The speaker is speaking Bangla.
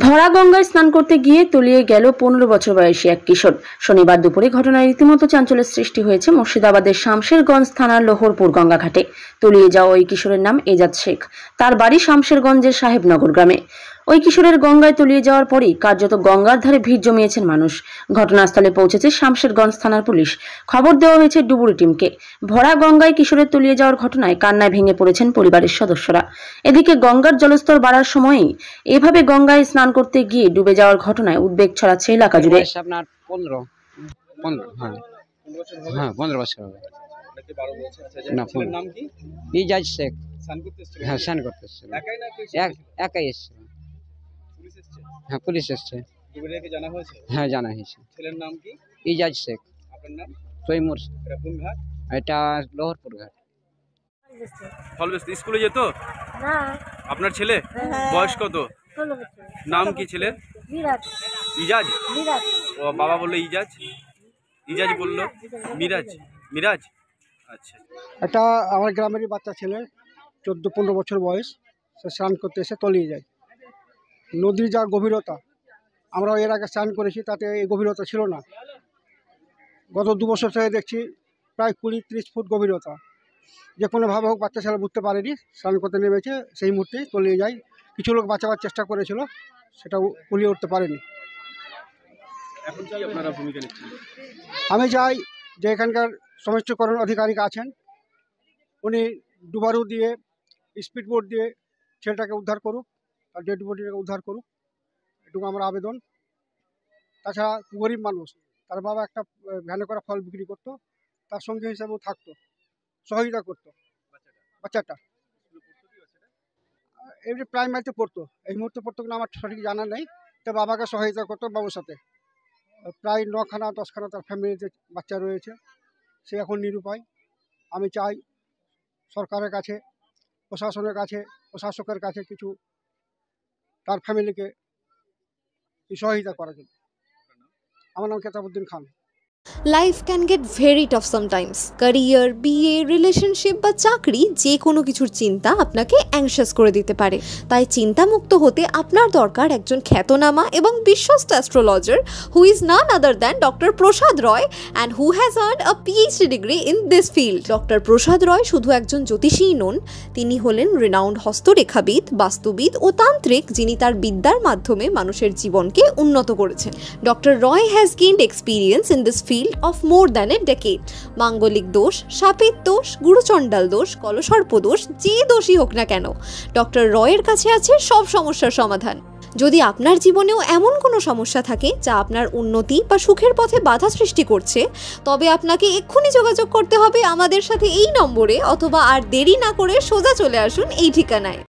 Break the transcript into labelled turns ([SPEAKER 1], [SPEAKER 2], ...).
[SPEAKER 1] ভরা গঙ্গায় স্নান করতে গিয়ে তলিয়ে গেল 15 বছর বয়সী এক কিশোর। শনিবার দুপুরে ঘটনায় রীতিমতো চাঞ্চল্যের সৃষ্টি হয়েছে মুর্শিদাবাদের শামশেরগঞ্জ থানার লোহরপুর গঙ্গাঘাটে। তলিয়ে যাওয়া ওই কিশোরের নাম এজাজ শেখ। তার বাড়ি শামশেরগঞ্জের সাহেবনগর গ্রামে। ওই কিশোরের গঙ্গায় তলিয়ে যাওয়ার পরই কার্যত গঙ্গার ধারে ভিড় জমিয়েছেন মানুষ। ঘটনাস্থলে পৌঁছেছে শামশেরগঞ্জ থানার পুলিশ। খবর দেওয়া হয়েছে ডুবুরি টিমকে। ভরা গঙ্গায় কিশোরের তলিয়ে যাওয়ার ঘটনায় কান্নায় ভেঙে পড়েছেন পরিবারের সদস্যরা। এদিকে গঙ্গার জলস্তর বাড়ার সময়ই এভাবে গঙ্গায় স্নান করতে গিয়ে ডুবে যাওয়ার ঘটনায় উদ্বেগ ছড়াচ্ছে এলাকা জুড়ে।
[SPEAKER 2] আপনার 15 বছর হবে।
[SPEAKER 3] নাম কি?
[SPEAKER 2] এজাজ শেখ।
[SPEAKER 3] স্নান করতে এসেছিল?
[SPEAKER 2] হ্যাঁ, স্নান করতে এসেছিল।
[SPEAKER 3] একাই না কেউ?
[SPEAKER 2] একাই এসেছিল।
[SPEAKER 3] পুলিশ এসেছে?
[SPEAKER 2] হ্যাঁ, পুলিশ এসেছে।
[SPEAKER 3] ডুবুরিয়াকে জানা হয়েছে?
[SPEAKER 2] হ্যাঁ, জানা হয়েছে।
[SPEAKER 3] ছেলের নাম কি?
[SPEAKER 2] এজাজ শেখ।
[SPEAKER 3] আপনার নাম?
[SPEAKER 2] তৈমুর।
[SPEAKER 3] এটা কোন ঘাট?
[SPEAKER 2] এটা লোহরপুর ঘাট।
[SPEAKER 3] ফলবেস্ত স্কুলে যেত?
[SPEAKER 4] না।
[SPEAKER 3] আপনার ছেলে? বয়স কত?
[SPEAKER 4] 16 বছর।
[SPEAKER 3] নাম কি ছেলের?
[SPEAKER 4] মিরাজ।
[SPEAKER 3] ইজাজ?
[SPEAKER 4] মিরাজ।
[SPEAKER 3] ও বাবা বললো ইজাজ, ইজাজ বললো মিরাজ। মিরাজ, আচ্ছা।
[SPEAKER 5] এটা আমার গ্রামেরই বাচ্চা ছেলে, 14-15 বছর বয়স। সে স্নান করতে এসে তলিয়ে যায়। নদীর যা গভীরতা, আমরা এর আগে স্নান করেছি, তাতে এই গভীরতা ছিল না। গত 2 বছর ধরে দেখছি প্রায় 20-30 ফুট গভীরতা। যে কোনোভাবে হোক বাচ্চা ছেলে বুঝতে পারেনি, স্নান করতে নেমেছে, সেই মুহূর্তেই তলিয়ে যায়। কিছু লোক বাঁচাবার চেষ্টা করেছিল, সেটাও কুলিয়ে উঠতে পারেনি।
[SPEAKER 3] এখন কি আপনারা ভূমিকা নিচ্ছেন?
[SPEAKER 5] আমি চাই যে এখানকার সমষ্টিকরণ আধিকারিক আছেন, উনি ডুবারু দিয়ে, স্পিড বোট দিয়ে ছেলেটাকে উদ্ধার করুক, তার ডেড বডিটাকে উদ্ধার করুক, এটুকু আমার আবেদন। তাছাড়া গরিব মানুষ, তার বাবা একটা ভ্যানে করা ফল বিক্রি করতো, তার সঙ্গে হিসাবেও থাকতো, সহযোগিতা করতো। বাচ্চাটা এমনি প্রাইমারিতে পড়তো, এই মুহূর্তে পড়তো কিনা আমার সঠিক জানা নেই। তো বাবাকে সহযোগিতা করতো বাবুর সাথে। প্রায় 9খানা-10খানা তার ফ্যামিলিতে বাচ্চা রয়েছে, সে এখন নিরুপায়। আমি চাই সরকারের কাছে, প্রশাসনের কাছে, প্রশাসকের কাছে কিছু তার ফ্যামিলিকে সহযোগিতা করার জন্য। আমার নাম Ketabuddin Khan.
[SPEAKER 6] Life can get very tough sometimes. Career, বিয়ে, রিলেশনশিপ বা চাকরি, যে কোনো কিছুর চিন্তা আপনাকে অ্যাংশাস করে দিতে পারে। তাই চিন্তামুক্ত হতে আপনার দরকার একজন খ্যাতনামা এবং বিশ্বস্ত astrologer who is none other than doctor Prasad Roy and who has earned a PhD degree in this field. Doctor Prasad Roy শুধু একজন জ্যোতিষীই নন, তিনি হলেন রিনাউন্ড হস্তরেখাবিদ, বাস্তুবিদ ও তান্ত্রিক, যিনি তার বিদ্যার মাধ্যমে মানুষের জীবনকে উন্নত করেছেন। Doctor Roy has gained experience in this field of more than a decade. মাঙ্গলিক দোষ, সাপের দোষ, গুরুচণ্ডাল দোষ, কলসর্প দোষ, যে দোষই হোক না কেন, ডক্টর রয়ের কাছে আছে সব সমস্যার সমাধান। যদি আপনার জীবনেও এমন কোনো সমস্যা থাকে যা আপনার উন্নতি বা সুখের পথে বাধা সৃষ্টি করছে, তবে আপনাকে এক্ষুনি যোগাযোগ করতে হবে আমাদের সাথে এই নম্বরে, অথবা আর দেরি না করে সোজা চলে আসুন এই ঠিকানায়।